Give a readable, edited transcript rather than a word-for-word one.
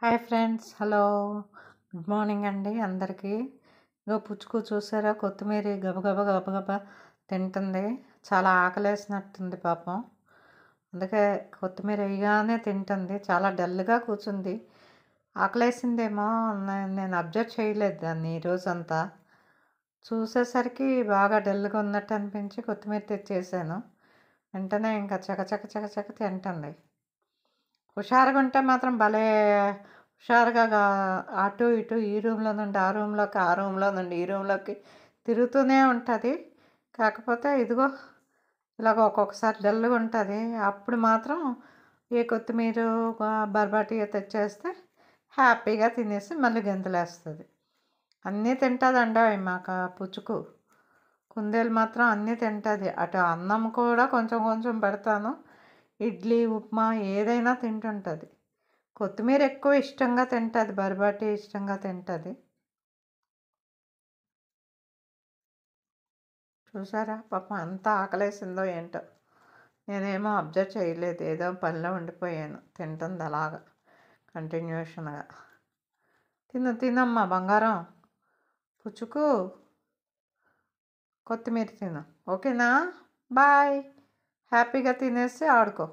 Hi friends, hello, good morning అండి అందరికీ. ఇగో పుచ్చుకు చూసారా, కొత్తిమీర గబగబా గబగబా తింటుంది. చాలా ఆకలేసినట్టుంది పాపం. అందుకే కొత్తిమీర వేయగానే తింటుంది. చాలా డల్గా కూర్చుంది. ఆకలేసిందేమో నేను అబ్జర్వ్ చేయలేదు దాన్ని ఈరోజంతా. చూసేసరికి బాగా డల్గా ఉన్నట్టు అనిపించి కొత్తిమీర తెచ్చేసాను. వెంటనే ఇంకా చకచక చకచక తింటుంది. హుషారుగా ఉంటే మాత్రం భలే హుషారుగా అటు ఇటు ఈ రూమ్లో నుండి ఆ రూమ్లోకి, ఆ రూమ్లో నుండి ఈ రూమ్లోకి తిరుగుతూనే ఉంటుంది. కాకపోతే ఇదిగో ఇలాగ ఒక్కొక్కసారి డల్గా ఉంటుంది. అప్పుడు మాత్రం ఏ కొత్తిమీర బర్బాటి తెచ్చేస్తే హ్యాపీగా తినేసి మళ్ళీ గెంతులేస్తుంది. అన్నీ తింటుందండి మాకు పుచ్చుకు. కుందేలు మాత్రం అన్నీ తింటుంది. అటు అన్నం కూడా కొంచెం కొంచెం పెడతాను. ఇడ్లీ, ఉప్మా ఏదైనా తింటుంటుంది. కొత్తిమీర ఎక్కువ ఇష్టంగా తింటుంది. బర్బాటి ఇష్టంగా తింటుంది. చూసారా పాపం ఎంత ఆకలేసిందో ఏంటో. నేనేమో అబ్జర్వ్ చేయలేదు, ఏదో పనిలో ఉండిపోయాను. తింటుంది అలాగా కంటిన్యూషన్గా. తినమ్మా బంగారం, పుచ్చుకు కొత్తిమీర తిను. ఓకేనా? బాయ్. హ్యాపీగా తినేసి ఆడుకో.